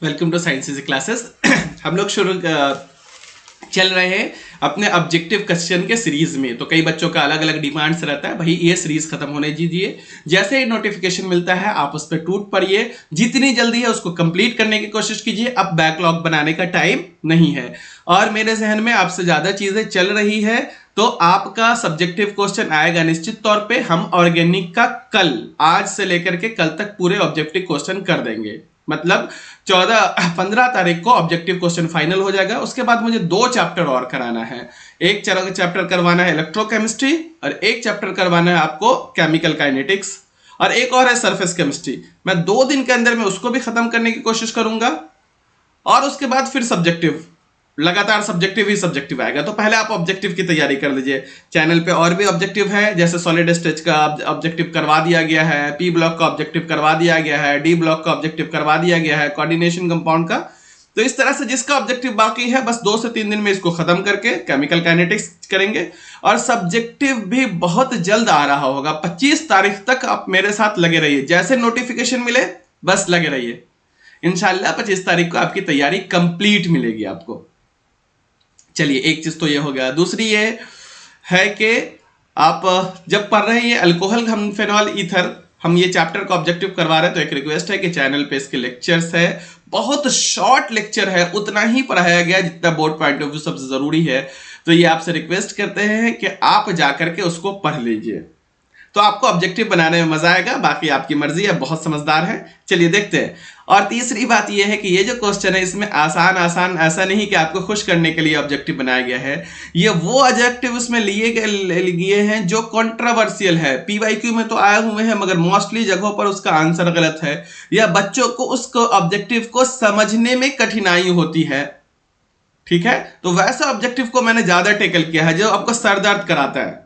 Welcome to science easy classes. हम लोग चल रहे हैं अपने ऑब्जेक्टिव क्वेश्चन के सीरीज में। तो कई बच्चों का अलग अलग डिमांड्स रहता है, भाई ये सीरीज खत्म होने दीजिए। जैसे ही नोटिफिकेशन मिलता है आप उस पर टूट पड़िए, जितनी जल्दी है उसको कंप्लीट करने की कोशिश कीजिए। अब बैकलॉग बनाने का टाइम नहीं है और मेरे जहन में आपसे ज्यादा चीजें चल रही है, तो आपका सब्जेक्टिव क्वेश्चन आएगा निश्चित तौर पे। हम ऑर्गेनिक का कल, आज से लेकर के कल तक पूरे ऑब्जेक्टिव क्वेश्चन कर देंगे। मतलब 15 तारीख को ऑब्जेक्टिव क्वेश्चन फाइनल हो जाएगा। उसके बाद मुझे 2 चैप्टर और कराना है। एक चैप्टर करवाना है इलेक्ट्रोकेमिस्ट्री और एक चैप्टर करवाना है आपको केमिकल काइनेटिक्स, और एक और है सरफेस केमिस्ट्री। मैं 2 दिन के अंदर में उसको भी खत्म करने की कोशिश करूंगा और उसके बाद फिर सब्जेक्टिव, लगातार सब्जेक्टिव ही सब्जेक्टिव आएगा। तो पहले आप ऑब्जेक्टिव की तैयारी कर लीजिए। चैनल पे और भी ऑब्जेक्टिव है, जैसे सॉलिड स्टेज का ऑब्जेक्टिव करवा दिया गया है, पी ब्लॉक का ऑब्जेक्टिव करवा दिया गया है, डी ब्लॉक का ऑब्जेक्टिव करवा दिया गया है, कोऑर्डिनेशन कंपाउंड का। तो इस तरह से जिसका ऑब्जेक्टिव बाकी है, बस 2 से 3 दिन में इसको खत्म करके केमिकल काइनेटिक्स करेंगे। और सब्जेक्टिव भी बहुत जल्द आ रहा होगा, 25 तारीख तक आप मेरे साथ लगे रहिए। जैसे नोटिफिकेशन मिले बस लगे रहिए। इंशाल्लाह 25 तारीख को आपकी तैयारी कंप्लीट मिलेगी आपको। चलिए, एक चीज तो ये हो गया। दूसरी ये है कि आप जब पढ़ रहे हैं ये अल्कोहल हम फेनॉल ईथर, हम ये चैप्टर का ऑब्जेक्टिव करवा रहे हैं, तो एक रिक्वेस्ट है कि चैनल पे इसके लेक्चर्स है। बहुत शॉर्ट लेक्चर है, उतना ही पढ़ाया गया जितना बोर्ड पॉइंट ऑफ व्यू सबसे जरूरी है। तो ये आपसे रिक्वेस्ट करते हैं कि आप जाकर के उसको पढ़ लीजिए, तो आपको ऑब्जेक्टिव बनाने में मजा आएगा। बाकी आपकी मर्जी है, बहुत समझदार है। चलिए देखते हैं। और तीसरी बात यह है कि ये जो क्वेश्चन है इसमें आसान आसान ऐसा नहीं कि आपको खुश करने के लिए ऑब्जेक्टिव बनाया गया है। ये वो ऑब्जेक्टिव उसमें लिए हैं जो कंट्रोवर्शियल है। पीवाईक्यू में तो आए हुए हैं मगर मोस्टली जगहों पर उसका आंसर गलत है, या बच्चों को उसको ऑब्जेक्टिव को समझने में कठिनाई होती है। ठीक है, तो वैसा ऑब्जेक्टिव को मैंने ज्यादा टेकल किया है जो आपको सर दर्द कराता है,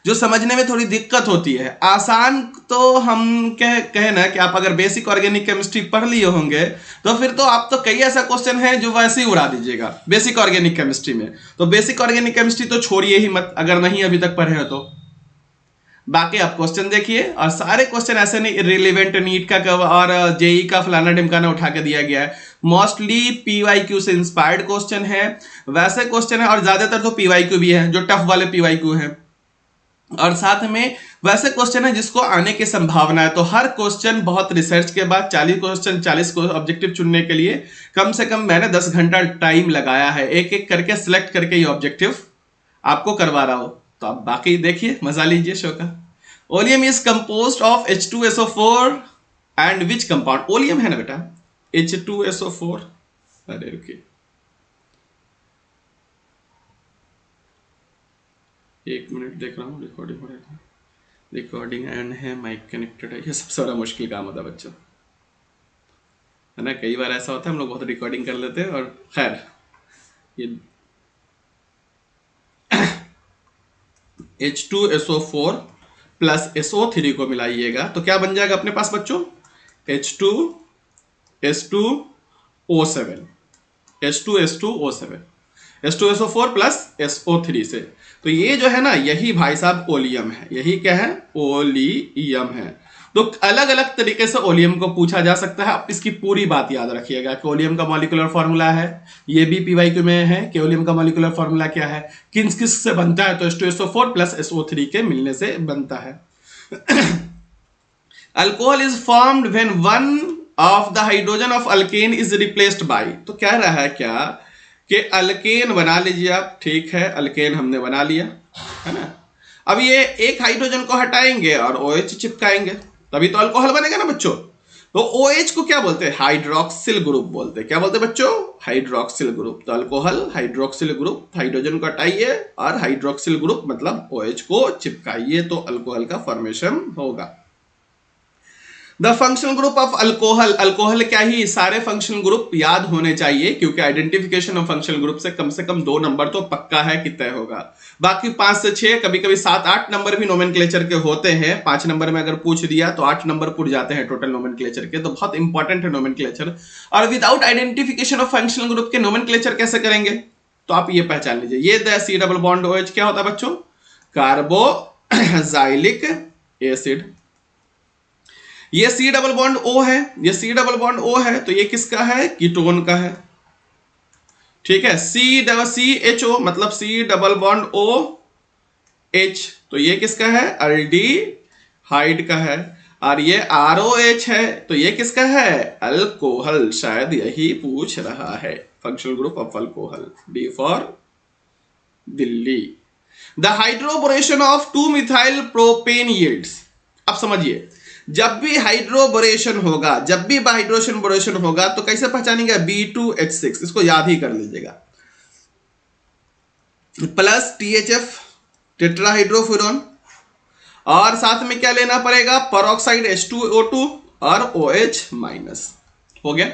जो समझने में थोड़ी दिक्कत होती है। आसान तो हम कहे ना कि आप अगर बेसिक ऑर्गेनिक केमिस्ट्री पढ़ लिए होंगे तो फिर तो आप तो कई ऐसा क्वेश्चन है जो वैसे ही उड़ा दीजिएगा बेसिक ऑर्गेनिक केमिस्ट्री में। तो बेसिक ऑर्गेनिक केमिस्ट्री तो छोड़िए ही मत, अगर नहीं अभी तक पढ़े हो तो। बाकी आप क्वेश्चन देखिए, और सारे क्वेश्चन ऐसे नहीं रिलेवेंट नीट का और जेई का फलाना ढिमकाना उठा के दिया गया है। मोस्टली पीवाईक्यू से इंस्पायर्ड क्वेश्चन है, वैसे क्वेश्चन है। और ज्यादातर तो पीवाईक्यू भी है, जो टफ वाले पीवाईक्यू है, और साथ में वैसे क्वेश्चन है जिसको आने की संभावना है। तो हर क्वेश्चन बहुत रिसर्च के बाद 40 क्वेश्चन 40 ऑब्जेक्टिव चुनने के लिए कम से कम मैंने 10 घंटा टाइम लगाया है, एक एक करके सिलेक्ट करके ये ऑब्जेक्टिव आपको करवा रहा हूं। तो आप बाकी देखिए, मजा लीजिए शो का। Oleum is composed of H2SO4 and which compound? Oleum है ना बेटा, H2SO4। अरे रुकिए, एक मिनट देख रहा हूँ, रिकॉर्डिंग हो रहा है, रिकॉर्डिंग एंड है, माइक कनेक्टेड है। ये सबसे बड़ा मुश्किल काम होता है बच्चों, है ना। कई बार ऐसा होता है हम लोग बहुत रिकॉर्डिंग कर लेते हैं। और खैर, ये H2SO4 प्लस SO3 को मिलाइएगा तो क्या बन जाएगा अपने पास बच्चों? H2S2O7, H2S2O7, H2SO4 plus SO3 से। तो ये जो है ना, यही भाई साहब ओलियम है। यही क्या है? ओलियम है। तो अलग अलग तरीके से ओलियम को पूछा जा सकता है। आप इसकी पूरी बात याद रखिएगा कि ओलियम का मॉलिक्यूलर फॉर्मूला है, ये भी पीवाईक्यू में है कि ओलियम का मॉलिक्यूलर फॉर्मूला क्या है, किस किस से बनता है। तो H2SO4 प्लस SO3 के मिलने से बनता है। Alcohol is formed when one of the hydrogen of alkane is replaced by. तो कह रहा है क्या कि अल्केन बना लीजिए आप। ठीक है, अल्केन हमने बना लिया, है ना। अब ये एक हाइड्रोजन को हटाएंगे और OH चिपकाएंगे, तभी तो अल्कोहल बनेगा ना बच्चों। तो OH को क्या बोलते हैं? हाइड्रोक्सिल ग्रुप बोलते हैं। क्या बोलते हैं बच्चों? Hydroxyl group. तो अल्कोहल हाइड्रोक्सिल ग्रुप, हाइड्रोजन को हटाइए और हाइड्रोक्सिल ग्रुप मतलब OH को चिपकाइए, तो अल्कोहल का फॉर्मेशन होगा। The functional group of alcohol, alcohol क्या ही सारे फंक्शनल ग्रुप याद होने चाहिए, क्योंकि आइडेंटिफिकेशन ऑफ फंक्शनल ग्रुप से कम 2 नंबर तो पक्का है कि तय होगा। बाकी 5 से 6, कभी कभी 7-8 नंबर भी नोमेनक्लेचर के होते हैं। 5 नंबर में अगर पूछ दिया तो 8 नंबर पुट जाते हैं टोटल नोमेनक्लेचर के। तो बहुत इंपॉर्टेंट है नोमेनक्लेचर। और without identification of functional group के नोमेनक्लेचर कैसे करेंगे? तो आप ये पहचान लीजिए, ये the C double bond OH क्या होता है बच्चों? Carboxylic acid. ये C डबल बॉन्ड O है, ये C डबल बॉन्ड O है, तो ये किसका है? कीटोन का है। ठीक है, CHO मतलब C डबल बॉन्ड OH, तो ये किसका है? अल्डिहाइड का है। और ये ROH है, तो ये किसका है? अल्कोहल। शायद यही पूछ रहा है, functional group of alcohol. D for Delhi. The hydroboration of 2-मिथाइल प्रोपेन यील्ड्स। अब समझिए, जब भी हाइड्रोबोरेशन होगा, जब भी हाइड्रोजन होगा, तो कैसे पहचानेंगे? B2H6, इसको याद ही कर लीजिएगा, प्लस THF टेट्राहाइड्रोफ्यूरॉन, और साथ में क्या लेना पड़ेगा? पेरोक्साइड H2O2 और OH माइनस। हो गया।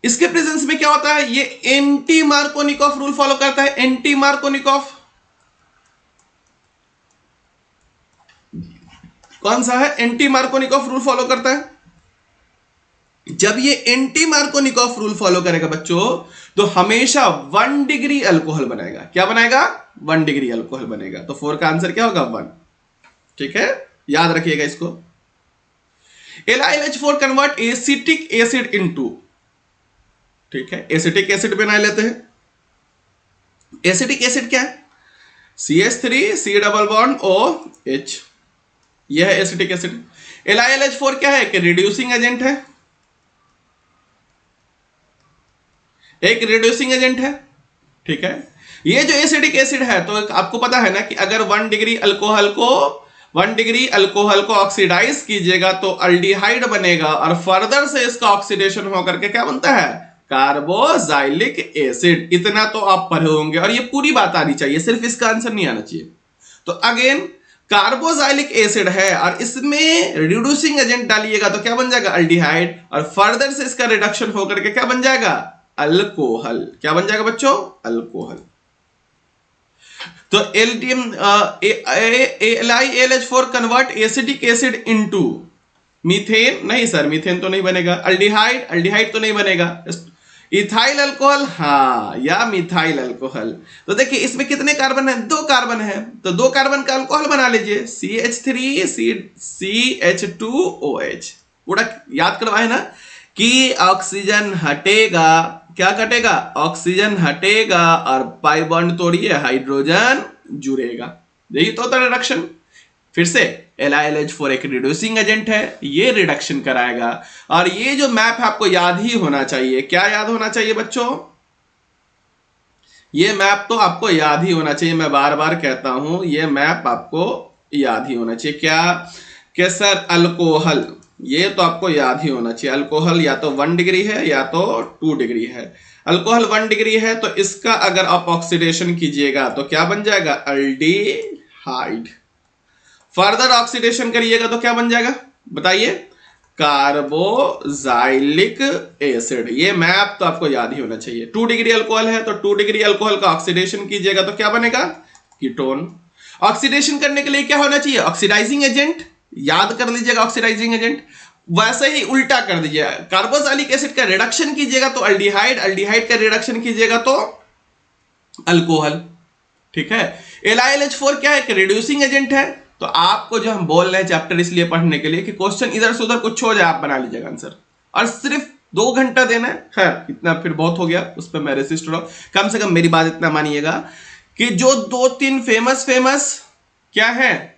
इसके प्रेजेंस में क्या होता है? ये एंटी मार्कोनिकॉफ रूल फॉलो करता है। एंटी मार्कोनिकॉफ कौन सा है? एंटी मार्कोनिकॉफ रूल फॉलो करता है। जब ये एंटी मार्कोनिकॉफ रूल फॉलो करेगा बच्चों, तो हमेशा 1 डिग्री अल्कोहल बनाएगा। क्या बनाएगा? 1 डिग्री अल्कोहल बनेगा। तो 4 का आंसर क्या होगा? 1। ठीक है, याद रखिएगा इसको। LiLH4 convert acetic acid into, ठीक है, एसिटिक एसिड बना लेते हैं। एसिटिक एसिड क्या है? CH3 C double bond OH, यह है एसिटिक एसिड। LiLH4 क्या है? कि रिड्यूसिंग एजेंट है, एक रिड्यूसिंग एजेंट है। ठीक है, ये जो एसिडिक एसिड है, तो आपको पता है ना कि अगर 1 डिग्री अल्कोहल को ऑक्सीडाइज कीजिएगा तो अल्डिहाइड बनेगा, और फर्दर से इसका ऑक्सीडेशन होकर के क्या बनता है? Carboxylic acid. इतना तो आप पढ़े होंगे, और ये पूरी बात आनी चाहिए, सिर्फ इसका आंसर नहीं आना चाहिए। तो अगेन कार्बोजाइलिक एसिड है, और इसमें रिड्यूसिंग एजेंट डालिएगा तो क्या बन जाएगा? अल्डिहाइड, और फर्दर से इसका रिडक्शन होकर के क्या बन जाएगा? अल्कोहल। क्या बन जाएगा बच्चों? अल्कोहल। तो LiLH4 convert acetic acid into methane. नहीं सर, मीथेन तो नहीं बनेगा। अल्डिहाइड तो नहीं बनेगा। इथाइल अल्कोहल, हाँ, या मिथाइल अल्कोहल। तो देखिए इसमें कितने कार्बन है? 2 कार्बन है, तो 2 कार्बन का अल्कोहल बना लीजिए, CH3 CH2OH। पूरा याद करवाए ना कि ऑक्सीजन हटेगा, क्या घटेगा? ऑक्सीजन हटेगा, और पाई बॉन्ड तोड़िए, हाइड्रोजन जुड़ेगा। यही तो होता है रिडक्शन। फिर से LiLH4 एक रिड्यूसिंग एजेंट है, ये रिडक्शन कराएगा। और ये जो मैप है आपको याद ही होना चाहिए। क्या याद होना चाहिए बच्चों? ये मैप तो आपको याद ही होना चाहिए। मैं बार बार कहता हूं, ये मैप आपको याद ही होना चाहिए। क्या? कि सर अल्कोहल, ये तो आपको याद ही होना चाहिए। अल्कोहल या तो 1 डिग्री है या तो 2 डिग्री है। अल्कोहल 1 डिग्री है, तो इसका अगर आप ऑक्सीडेशन कीजिएगा तो क्या बन जाएगा? अल्डिहाइड। फर्दर ऑक्सीडेशन करिएगा तो क्या बन जाएगा? बताइए। Carboxylic acid. ये मैप तो आपको याद ही होना चाहिए। 2 डिग्री अल्कोहल है, तो 2 डिग्री अल्कोहल का ऑक्सीडेशन कीजिएगा तो क्या बनेगा? कीटोन। ऑक्सीडेशन करने के लिए क्या होना चाहिए? Oxidising agent. याद कर लीजिएगा ऑक्सीडाइजिंग एजेंट। वैसे ही उल्टा कर दीजिए, कार्बोक्सिलिक एसिड का रिडक्शन कीजिएगा तो अल्डिहाइड, अल्डिहाइड का रिडक्शन कीजिएगा तो अल्कोहल। ठीक है। LiLH4 क्या है? कि रिड्यूसिंग एजेंट है। तो आपको जो हम बोल रहे हैं चैप्टर इसलिए पढ़ने के लिए कि क्वेश्चन इधर से उधर कुछ हो जाए, आप बना लीजिएगा आंसर, और सिर्फ 2 घंटा देना है। खैर इतना फिर बहुत हो गया, उस पर मैं रेसिस्ट हो रहा हूं। कम से कम मेरी बात इतना मानिएगा कि जो 2-3 फेमस क्या है,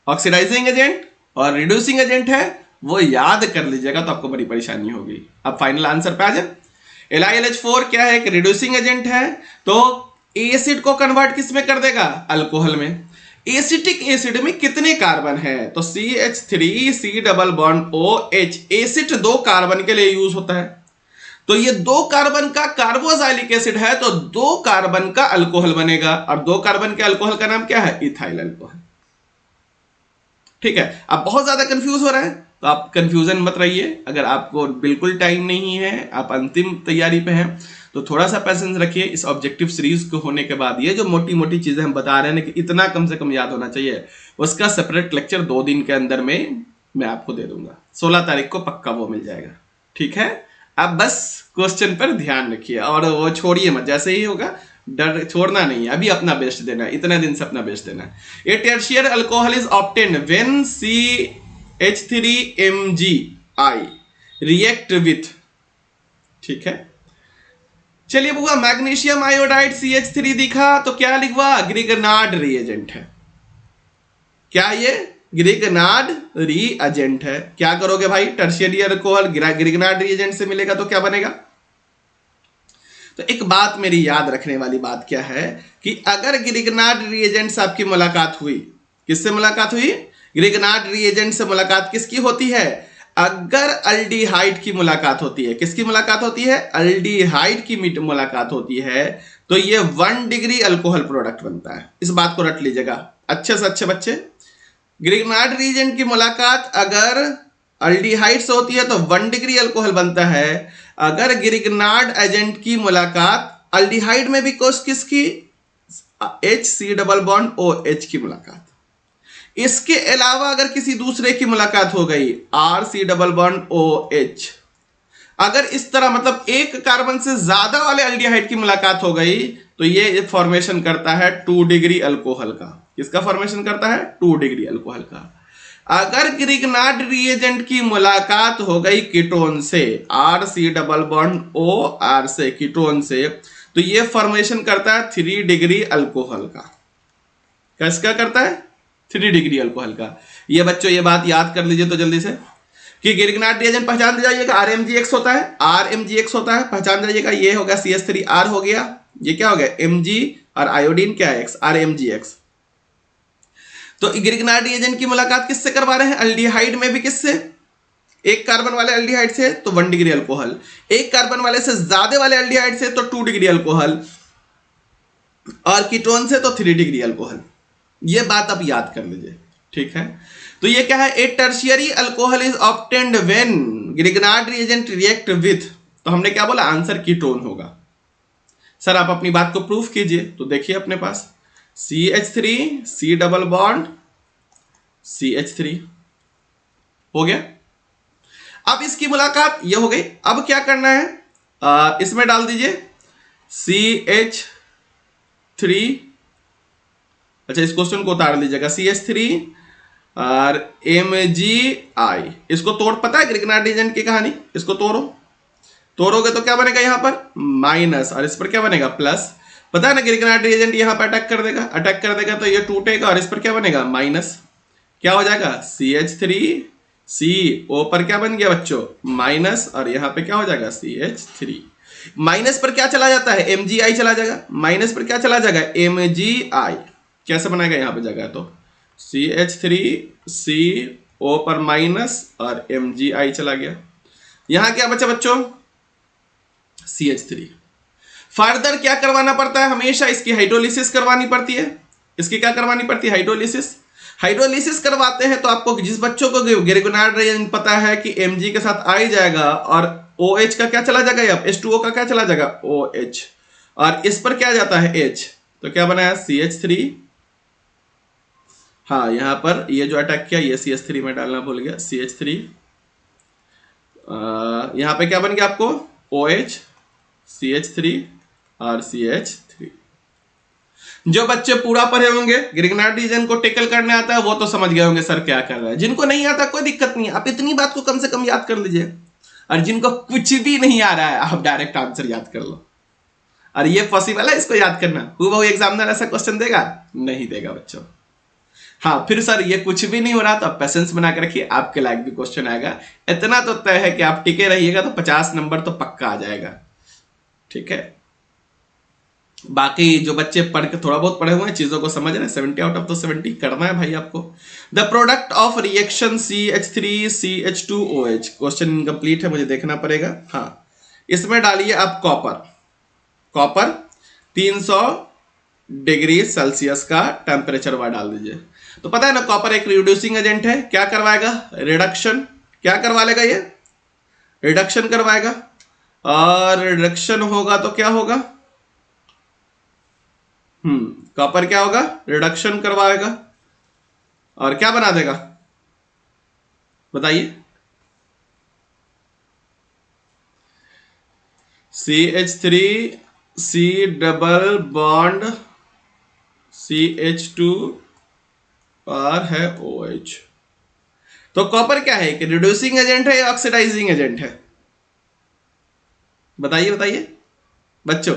ऑक्सीडाइजिंग एजेंट और रिड्यूसिंग एजेंट है, वो याद कर लीजिएगा तो आपको बड़ी परेशानी होगी। अब फाइनल आंसर पे आ जाए। LiLH4 क्या है? कि रिड्यूसिंग एजेंट है, तो एसिड को कन्वर्ट किस में कर देगा? अल्कोहल में। एसिटिक एसिड में कितने कार्बन है? तो CH3 C double bond OH। Acid 2 carbon के लिए यूज होता है, तो ये 2 कार्बन का कार्बोक्सिलिक एसिड है, तो 2 कार्बन का अल्कोहल बनेगा, और 2 कार्बन के अल्कोहल का नाम क्या है? Ethyl alcohol. ठीक है। अब बहुत ज्यादा कंफ्यूज हो रहा है, तो आप कंफ्यूजन मत रहिए। अगर आपको बिल्कुल टाइम नहीं है, आप अंतिम तैयारी पे हैं, तो थोड़ा सा पैसेंस रखिए। इस ऑब्जेक्टिव सीरीज को होने के बाद ये जो मोटी मोटी चीजें हम बता रहे हैं कि इतना कम से कम याद होना चाहिए, उसका सेपरेट लेक्चर 2 दिन के अंदर में मैं आपको दे दूंगा। 16 तारीख को पक्का वो मिल जाएगा। ठीक है। अब बस क्वेश्चन पर ध्यान रखिए और वो छोड़िए मत। जैसे ही होगा, डर छोड़ना नहीं है, अभी अपना बेस्ट देना है, इतने दिन से अपना बेस्ट देना है। A tertiary alcohol is obtained when H3MgI react with, ठीक है। चलिए बुआ, मैग्नीशियम आयोडाइड CH3 दिखा तो क्या लिखवा, ग्रिगनार्ड रिएजेंट है। क्या ये ग्रिगनार्ड रिएजेंट है। क्या करोगे भाई, टर्शियरी अल्कोहल ग्रिगनार्ड रिएजेंट से मिलेगा तो क्या बनेगा। तो एक बात मेरी याद रखने वाली बात क्या है कि अगर ग्रिगनार्ड रिएजेंट से आपकी मुलाकात हुई, किससे मुलाकात हुई, ग्रिगनार्ड रिएजेंट से मुलाकात किसकी होती है, अगर अल्डिहाइड की मुलाकात होती है, किसकी मुलाकात होती है, अल्डिहाइड की मुलाकात होती है, तो ये 1 डिग्री अल्कोहल प्रोडक्ट बनता है। इस बात को रट लीजिएगा अच्छे से अच्छे बच्चे। ग्रिगनार्ड रिएजेंट की मुलाकात अगर अल्डिहाइड से होती है तो 1 डिग्री अल्कोहल बनता है। अगर ग्रिगनार्ड एजेंट की मुलाकात अल्डिहाइड में भी किसकी, HC डबल बॉन्ड OH की मुलाकात, इसके अलावा अगर किसी दूसरे की मुलाकात हो गई, RC डबल बॉन्ड OH, अगर इस तरह मतलब एक कार्बन से ज्यादा वाले अल्डिहाइड की मुलाकात हो गई तो ये फॉर्मेशन करता है 2 डिग्री अल्कोहल का। किसका फॉर्मेशन करता है, 2 डिग्री अल्कोहल का। अगर ग्रिगनार्ड रिएजेंट की मुलाकात हो गई कीटोन से, RC डबल बॉन्ड OR से, कीटोन से, तो ये फॉर्मेशन करता है 3 डिग्री अल्कोहल का। किसका करता है, 3 डिग्री अल्कोहल का। ये बच्चों ये बात याद कर लीजिए तो जल्दी से कि ग्रिगनार्ड रिएजेंट पहचान जाइएगा, RMgX होता है, RMgX होता है, पहचान जाइएगा। ये हो गया CH3R हो गया, ये क्या हो गया Mg, और आयोडीन क्या है X, RMgX। तो ग्रिगनार्ड रिएजेंट की मुलाकात किससे करवा रहे हैं, अल्डिहाइड में भी किससे, एक कार्बन वाले अल्डिहाइड से तो 1 डिग्री अल्कोहल, एक कार्बन वाले से ज्यादा वाले अल्डिहाइड से तो 2 डिग्री अल्कोहल, और कीटोन से तो 3 डिग्री अल्कोहल। ये बात आप याद कर लीजिए, ठीक है। तो ये क्या है, a tertiary alcohol is obtained when Grignard reagent react with, तो हमने क्या बोला, आंसर कीटोन होगा। सर आप अपनी बात को प्रूफ कीजिए, तो देखिए अपने पास CH3 C double bond CH3 हो गया। अब इसकी मुलाकात ये हो गई, अब क्या करना है, इसमें डाल दीजिए CH3, अच्छा इस क्वेश्चन को उतार लीजिएगा, CH3 और MgI, इसको तोड़, पता है ग्रिगनार्ड रिएजेंट की कहानी, इसको तोड़ोगे तो क्या बनेगा यहाँ पर माइनस, और इस पर क्या बनेगा प्लस। पता है ना ग्रिगनार्ड रिएजेंट यहाँ पर अटैक कर देगा तो ये टूटेगा और इस पर क्या बनेगा माइनस, क्या हो जाएगा CH3CO पर क्या बन गया बच्चों माइनस, और यहाँ पे क्या हो जाएगा CH3, माइनस पर क्या चला जाता है MgI चला जाएगा, माइनस पर क्या चला जाएगा MgI, कैसे बनाएगा यहाँ पे जगह, तो CH3CO पर माइनस और MgI चला गया। यहां क्या बचा बच्चों CH3। फर्दर क्या करवाना पड़ता है, हमेशा इसकी हाइड्रोलिसिस करवानी पड़ती है। इसकी क्या करवानी पड़ती है, हाइड्रोलिसिस करवाते हैं तो आपको, जिस बच्चों को ग्रिगनार्ड रिएजेंट पता है कि Mg के साथ आई जाएगा और OH का क्या चला जाएगा, अब H2O का क्या चला जाएगा OH, और इस पर क्या जाता है H, तो क्या बनाया CH3। हाँ यहां पर ये जो अटैक किया ये CH3 में डालना भूल गया, CH3, यहां पे क्या बन गया आपको OH, CH3 और CH3। जो बच्चे पूरा पढ़े होंगे, ग्रिगनार्ड रिएजेंट को टेकल करने आता है, वो तो समझ गए होंगे सर क्या कर रहा है। जिनको नहीं आता कोई दिक्कत नहीं है, आप इतनी बात को कम से कम याद कर लीजिए, और जिनको कुछ भी नहीं आ रहा है आप डायरेक्ट आंसर याद कर लो। और ये पॉसिबल है इसको याद करना, वो एग्जामिनर ऐसा क्वेश्चन देगा नहीं देगा बच्चों। हाँ फिर सर ये कुछ भी नहीं हो रहा तो आप पेशेंस बना के रखिए, आपके लायक भी क्वेश्चन आएगा। इतना तो तय है कि आप टिके रहिएगा तो 50 नंबर तो पक्का आ जाएगा, ठीक है। बाकी जो बच्चे पढ़ के थोड़ा बहुत पढ़े हुए हैं, चीजों को समझ रहे हैं, 70 आउट ऑफ 70 करना है भाई आपको। The product of reaction CH3CH2OH, question incomplete है, मुझे देखना पड़ेगा। हाँ इसमें डालिए आप कॉपर 300 डिग्री सेल्सियस का टेम्परेचर वह डाल दीजिए। तो पता है ना कॉपर एक रिड्यूसिंग एजेंट है, क्या करवाएगा रिडक्शन, क्या करवा लेगा ये रिडक्शन करवाएगा, और रिडक्शन होगा तो क्या होगा, कॉपर क्या होगा रिडक्शन करवाएगा और क्या बना देगा बताइए, CH3C डबल बॉन्ड CH2 और है OH, तो कॉपर क्या है कि रिड्यूसिंग एजेंट है या ऑक्सीडाइजिंग एजेंट है? बताइए बताइए बच्चों।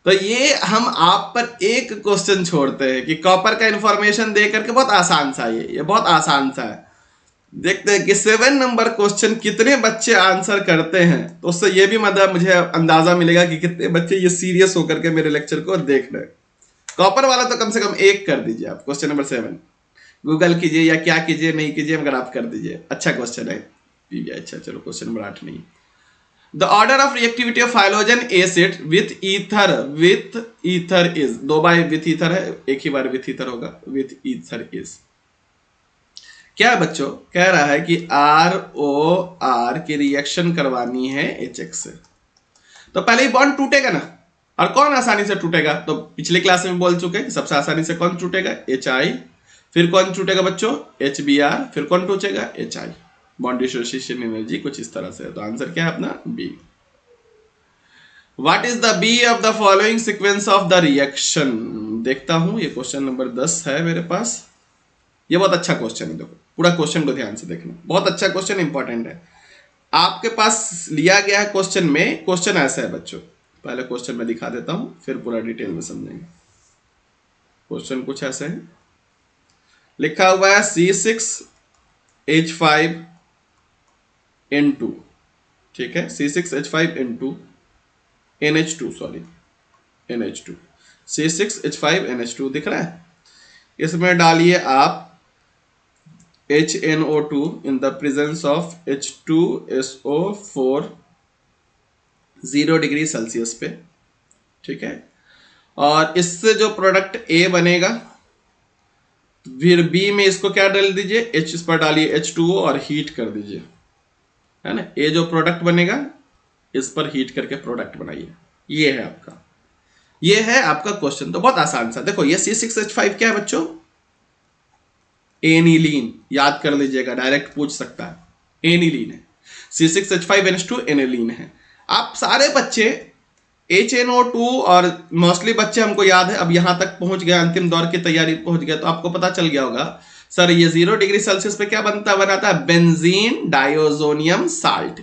तो ये हम आप पर एक क्वेश्चन छोड़ते हैं कि कॉपर का इंफॉर्मेशन दे करके, बहुत आसान सा ये बहुत आसान सा है। देखते हैं कि 7 नंबर क्वेश्चन कितने बच्चे आंसर करते हैं, तो उससे ये भी मतलब मुझे अंदाजा मिलेगा कि कितने बच्चे ये सीरियस होकर के मेरे लेक्चर को देख रहे हैं। कॉपर वाला तो कम से कम एक कर दीजिए आप, क्वेश्चन नंबर 7 गूगल कीजिए या क्या कीजिए नहीं कीजिए, मगर आप कर दीजिए, अच्छा क्वेश्चन है। अच्छा चलो क्वेश्चन नंबर 8 नहीं। The order of reactivity of hydrogen acid with ether is, 2 bar with ether है, एक ही बार विथ ईथर होगा, विथ ईथर इज क्या है बच्चों? कह रहा है कि ROR की रिएक्शन करवानी है HX से, तो पहले ही बॉन्ड टूटेगा ना। और कौन आसानी से टूटेगा? तो पिछले क्लास में बोल चुके कि सबसे आसानी से कौन टूटेगा? HI। फिर कौन टूटेगा बच्चों? HBr। फिर कौन टूटेगा? HI। बॉन्ड डिसोसिएशन एनर्जी कुछ इस तरह से। तो आंसर क्या है अपना? B. What is the B of the following sequence of the reaction? देखता हूं, ये क्वेश्चन नंबर 10 है मेरे पास। ये बहुत अच्छा क्वेश्चन है, देखो पूरा क्वेश्चन को ध्यान से देखना, बहुत अच्छा क्वेश्चन, इंपॉर्टेंट है। आपके पास लिया गया है क्वेश्चन में, क्वेश्चन ऐसा है बच्चों, पहले क्वेश्चन में दिखा देता हूं फिर पूरा डिटेल में समझेंगे। क्वेश्चन कुछ ऐसे है, लिखा हुआ है C6H5N2, ठीक है, C6H5N2 NH2, sorry NH2, C6H5NH2 दिख रहा है। इसमें डालिए आप HNO2 in the presence of H2SO4 0 degree Celsius पे, ठीक है। और इससे जो प्रोडक्ट A बनेगा, फिर B में इसको क्या डाल दीजिए, H इस पर डालिए H2O और हीट कर दीजिए, है ना। A जो प्रोडक्ट बनेगा इस पर हीट करके प्रोडक्ट बनाइए। ये है आपका क्वेश्चन। तो बहुत आसान सा, देखो ये C6H5 क्या है बच्चों? एनिलीन, याद कर लीजिएगा, डायरेक्ट पूछ सकता है, एनिलीन है। C6H5NH2 एनिलीन है। आप सारे बच्चे HNO2 और मोस्टली बच्चे हमको याद है, अब यहां तक पहुंच गया, अंतिम दौर की तैयारी पहुंच गया, तो आपको पता चल गया होगा सर ये 0 डिग्री सेल्सियस पे क्या बनाता है? Benzene diazonium salt,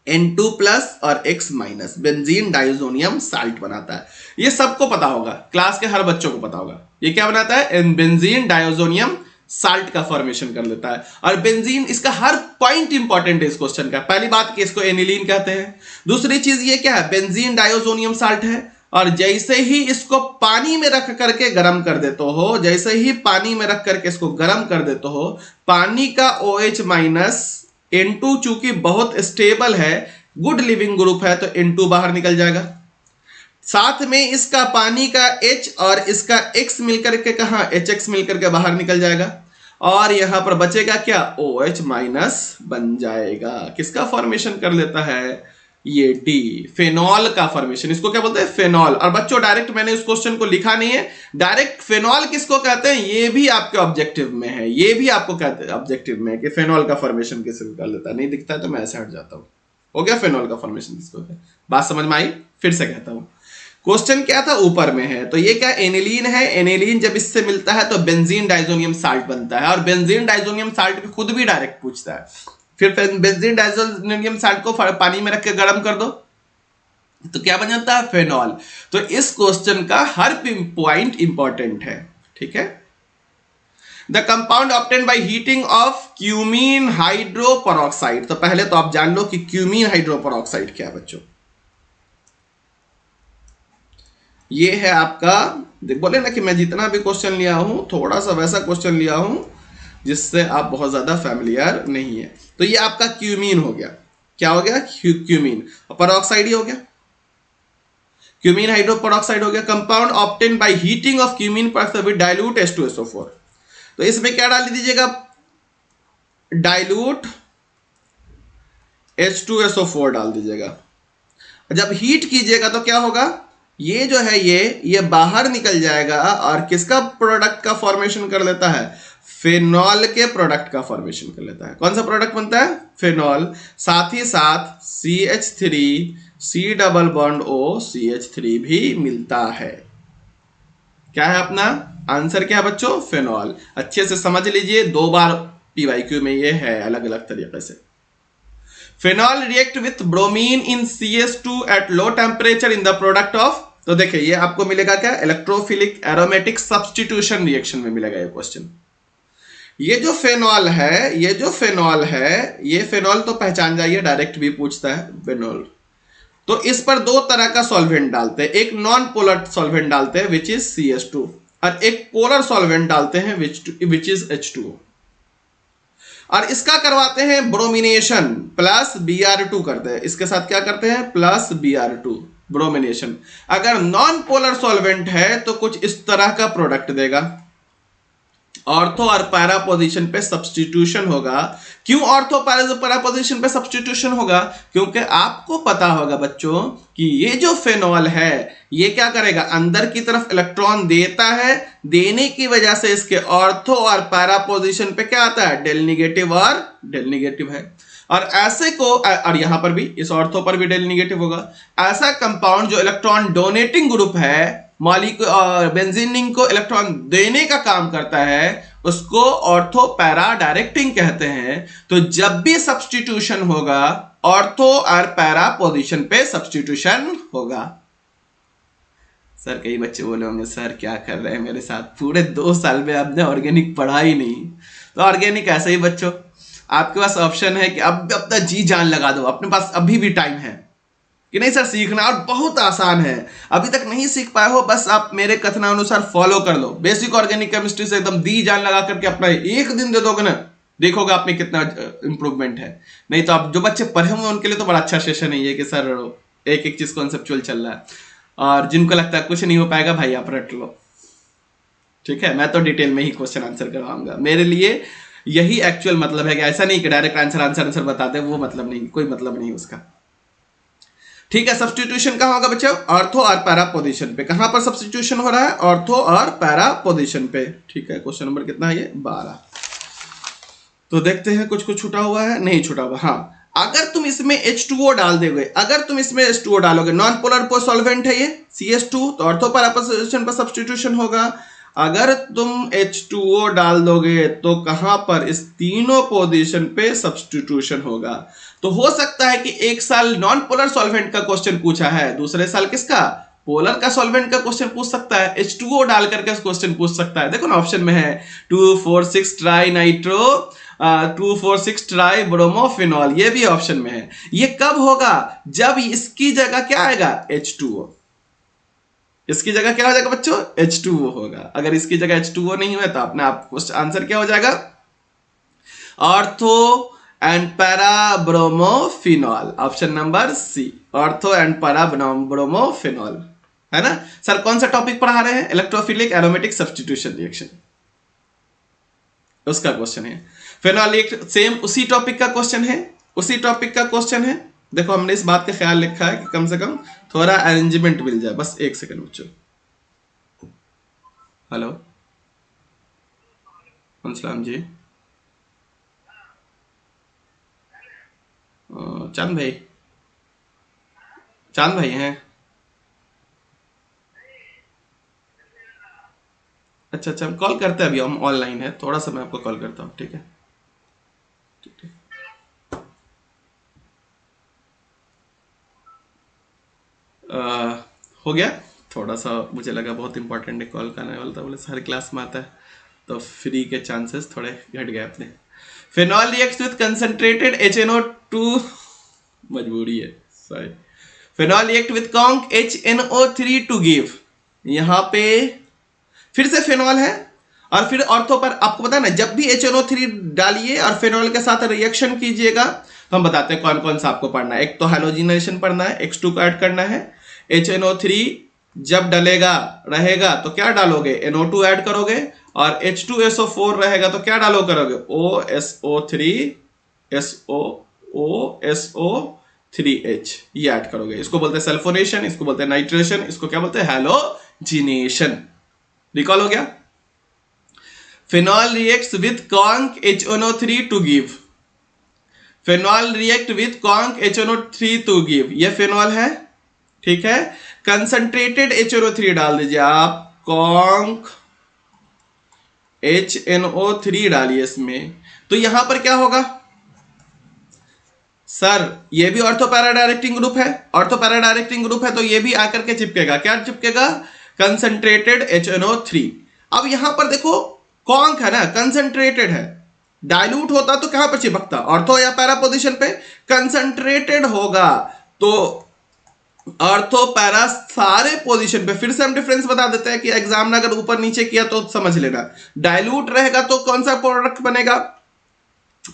N2 plus और X minus, benzene diazonium salt बनाता है। ये सबको पता होगा, क्लास के हर बच्चों को पता होगा। ये क्या बनाता है? बेंजीन डायोजोनियम साल्ट का फॉर्मेशन कर लेता है। और बेंजीन, इसका हर पॉइंट इंपॉर्टेंट है इस क्वेश्चन का। पहली बात कि इसको एनिलीन कहते हैं। दूसरी चीज ये क्या है? बेंजीन डायोजोनियम साल्ट है, और जैसे ही इसको पानी में रख करके गर्म कर देते हो, जैसे ही पानी में रख करके इसको गर्म कर देते हो, पानी का OH माइनस, N2 चूंकि बहुत स्टेबल है, गुड लिविंग ग्रुप है, तो N2 बाहर निकल जाएगा। साथ में इसका पानी का H और इसका X मिलकर के कहां? HX मिलकर के बाहर निकल जाएगा, और यहां पर बचेगा क्या? OH माइनस बन जाएगा। किसका फॉर्मेशन कर लेता है? ये D, फेनॉल का फॉर्मेशन। इसको क्या बोलते हैं? फेनॉल। और बच्चों डायरेक्ट मैंने इस क्वेश्चन को लिखा नहीं है, डायरेक्ट फेनॉल किसको कहते हैं ये भी आपके ऑब्जेक्टिव में है, ये भी आपको कहते हैं ऑब्जेक्टिव में कि फेनॉल का फॉर्मेशन किसको कर लेता है। नहीं दिखता है तो मैं ऐसे हट जाता हूं। हो गया फेनॉल का फॉर्मेशन किसको है। बात समझ में आई? फिर से कहता हूं, क्वेश्चन क्या था? ऊपर में है, तो ये क्या? एनिलीन है। एनिलीन जब इससे मिलता है तो बेंजीन डाइजोनियम साल्ट बनता है, और बेंजीन डाइजोनियम साल्ट खुद भी डायरेक्ट पूछता है। फिर बेंजीन डाइजोनियम साल्ट को पानी में रख के गर्म कर दो तो क्या बन जाता है? फेनॉल। तो इस क्वेश्चन का हर पॉइंट इंपॉर्टेंट है, ठीक है। The compound obtained by heating of cumene hydroperoxide. तो पहले तो आप जान लो कि क्यूमीन हाइड्रोपेरोक्साइड क्या है बच्चों। ये है आपका, बोले ना कि मैं जितना भी क्वेश्चन लिया हूं थोड़ा सा वैसा क्वेश्चन लिया हूं जिससे आप बहुत ज्यादा फैमिलियर नहीं है। तो ये आपका क्यूमीन हो गया। क्या हो गया? क्यूमीन। पेरोक्साइड ही हो गया, क्यूमीन हाइड्रोपेरोक्साइड हो गया। Compound obtained by heating of cumene peroxide with dilute H2SO4। तो इसमें क्या डाल दीजिएगा? डाइल्यूट H2SO4 डाल दीजिएगा। जब हीट कीजिएगा तो क्या होगा? ये जो है ये बाहर निकल जाएगा, और किसका प्रोडक्ट का फॉर्मेशन कर लेता है? फेनॉल के प्रोडक्ट का फॉर्मेशन कर लेता है। कौन सा प्रोडक्ट बनता है? फेनॉल। साथ ही साथ CH3 C double bond O CH3 भी मिलता है। क्या है अपना आंसर? क्या है बच्चों? फेनॉल। अच्छे से समझ लीजिए, 2 बार पीवाईक्यू में ये है अलग अलग तरीके से। Phenol react with bromine in CS2 at low temperature in the product of, तो देखिए ये आपको मिलेगा क्या? इलेक्ट्रोफिलिक एरोमेटिक सब्स्टिट्यूशन रिएक्शन में मिलेगा ये क्वेश्चन। ये जो फेनॉल है, ये फेनॉल तो पहचान जाइए, डायरेक्ट भी पूछता है फेनॉल। तो इस पर 2 तरह का सॉल्वेंट डालते हैं, एक नॉन पोलर सॉल्वेंट डालते हैं विच इज CS2, और एक पोलर सॉल्वेंट डालते हैं विच इज H2O, और इसका करवाते हैं ब्रोमिनेशन प्लस Br2 करते हैं। इसके साथ क्या करते हैं? Plus Br2 bromination. अगर नॉन पोलर सॉल्वेंट है तो कुछ इस तरह का प्रोडक्ट देगा, ऑर्थो और पैरा पोजीशन पे सब्स्टिट्यूशन होगा। क्यों ऑर्थो पैरा पोजीशन पे सब्स्टिट्यूशन होगा? क्योंकि आपको पता होगा बच्चों कि ये जो फेनॉल है ये क्या करेगा? अंदर की तरफ इलेक्ट्रॉन देता है, देने की वजह से इसके ऑर्थो और पैरा पोजीशन पे क्या आता है? डेल निगेटिव और डेल निगेटिव है। और ऐसे को, और यहां पर भी इस ऑर्थो पर भी डेल निगेटिव होगा। ऐसा कंपाउंड जो इलेक्ट्रॉन डोनेटिंग ग्रुप है, बेंजीन को इलेक्ट्रॉन देने का काम करता है, उसको ऑर्थो पैरा डायरेक्टिंग कहते हैं। तो जब भी सब्स्टिट्यूशन होगा ऑर्थो और पैरा पोजीशन पे सब्स्टिट्यूशन होगा। सर कई बच्चे बोले होंगे सर क्या कर रहे हैं मेरे साथ, पूरे 2 साल में आपने ऑर्गेनिक पढ़ा ही नहीं। तो ऑर्गेनिक ऐसे ही बच्चों, आपके पास ऑप्शन है कि अब तक जी जान लगा दो, अपने पास अभी भी टाइम है कि नहीं सर सीखना, और बहुत आसान है। अभी तक नहीं सीख पाए हो, बस आप मेरे कथनानुसार फॉलो कर लो। बेसिक ऑर्गेनिक केमिस्ट्री से एकदम दी जान लगा करके अपना 1 दिन दे दोगे ना, देखोगे आप में कितना इंप्रूवमेंट है। नहीं तो आप जो बच्चे पढ़े हुए उनके लिए तो बड़ा अच्छा सेशन है ये कि सर एक एक चीज कॉन्सेप्चुअल चल रहा है, और जिनको लगता है कुछ नहीं हो पाएगा भाई आप रट लो, ठीक है। मैं तो डिटेल में ही क्वेश्चन आंसर करवाऊंगा। मेरे लिए यही एक्चुअल मतलब है कि ऐसा नहीं कि डायरेक्ट आंसर बता दे, वो मतलब नहीं, कोई मतलब नहीं उसका, ठीक है। सब्स्टिट्यूशन कहां होगा बच्चों? ऑर्थो और पैरा पोजीशन पे। कहां पर सब्स्टिट्यूशन हो रहा है? ऑर्थो और पैरा पोजीशन पे, ठीक है। क्वेश्चन नंबर कितना है ये? 12। तो देखते हैं कुछ छूटा हुआ है, नहीं छूटा हुआ। हाँ, अगर तुम इसमें H2O डाल दोगे, अगर तुम इसमें H2O डालोगे, नॉन पोलर सॉल्वेंट है ये CS2, तो ऑर्थो पैरा पोजीशन पर सब्स्टिट्यूशन होगा। अगर तुम H2O डाल दोगे तो कहां पर? इस तीनों पोजीशन पे सब्स्टिट्यूशन होगा। तो हो सकता है कि एक साल नॉन पोलर सॉल्वेंट का क्वेश्चन पूछा है, दूसरे साल किसका? पोलर का सॉल्वेंट का क्वेश्चन पूछ सकता है, H2O डाल करके क्वेश्चन पूछ सकता है। देखो ना ऑप्शन में है 2,4,6 ट्राई नाइट्रो 2,4,6 ट्राई ब्रोमोफिनॉल, ये भी ऑप्शन में है। ये कब होगा? जब इसकी जगह क्या आएगा? H2O। इसकी जगह क्या हो जाएगा बच्चों? H2O होगा। अगर इसकी जगह H2O नहीं हुआ तो अपने आप आंसर क्या हो जाएगा? Ortho and para bromophenol, option number C, ortho and para bromophenol, है ना। सर कौन सा टॉपिक पढ़ा रहे हैं? इलेक्ट्रोफिलिक एरोमेटिक सब्स्टिट्यूशन रिएक्शन, उसका क्वेश्चन है। फिनॉल एक सेम उसी टॉपिक का क्वेश्चन है, उसी टॉपिक का क्वेश्चन है। देखो हमने इस बात का ख्याल रखा है कि कम से कम थोड़ा अरेंजमेंट मिल जाए। बस 1 सेकंड बच्चों। हेलो सलाम जी, चांद भाई, चांद भाई हैं? अच्छा अच्छा, हम कॉल करते हैं, अभी हम ऑनलाइन है, थोड़ा सा मैं आपको कॉल करता हूँ, ठीक है। ठीक है। हो गया। थोड़ा सा मुझे लगा बहुत इंपॉर्टेंट है, कॉल करने वाला था, बोले हर क्लास में आता है तो फ्री के चांसेस थोड़े घट गए अपने। Phenol reacts with concentrated HNO2, मजबूरी है sorry. Phenol react with conc HNO3 to give, यहाँ पे फिर से फिनॉल है और फिर ऑर्थो पर। आपको पता है ना, जब भी HNO3 डालिए और फिनॉल के साथ रिएक्शन कीजिएगा तो हम बताते हैं कौन कौन सा आपको पढ़ना है। एक तो हैलोजिनेशन पढ़ना है, X2 को ऐड करना है। HNO3 जब डलेगा रहेगा तो क्या डालोगे? NO2 ऐड करोगे, और H2SO4 रहेगा तो क्या डालो करोगे? OSO3 SOOSO3H, ये ऐड करोगे। इसको बोलते हैं सल्फोनेशन, इसको बोलते हैं नाइट्रेशन, इसको क्या बोलते हैं? हैलोजिनेशन। रिकॉल हो गया? Phenol reacts with conc HNO3 to give, phenol react with conc HNO3 to give, ये फिनॉल है, ठीक है। कंसंट्रेटेड HNO3 डाल दीजिए आप, कॉन्क HNO3 डालिए इसमें, तो यहां पर क्या होगा सर, ये भी ऑर्थो पैरा डायरेक्टिंग ग्रुप है, ऑर्थो पैरा डायरेक्टिंग ग्रुप है, तो ये भी आकर के चिपकेगा, क्या चिपकेगा, कंसंट्रेटेड HNO3। अब यहां पर देखो कॉन्क है ना, कंसंट्रेटेड है, डाइल्यूट होता तो कहां पर चिपकता, ऑर्थो या पैरा पोजीशन पे, कंसंट्रेटेड होगा तो ऑर्थो पैरा सारे पोजीशन पे। फिर से हम डिफरेंस बता देते हैं कि एग्जाम ने अगर ऊपर नीचे किया तो समझ लेना, डाइल्यूट रहेगा तो कौन सा प्रोडक्ट बनेगा,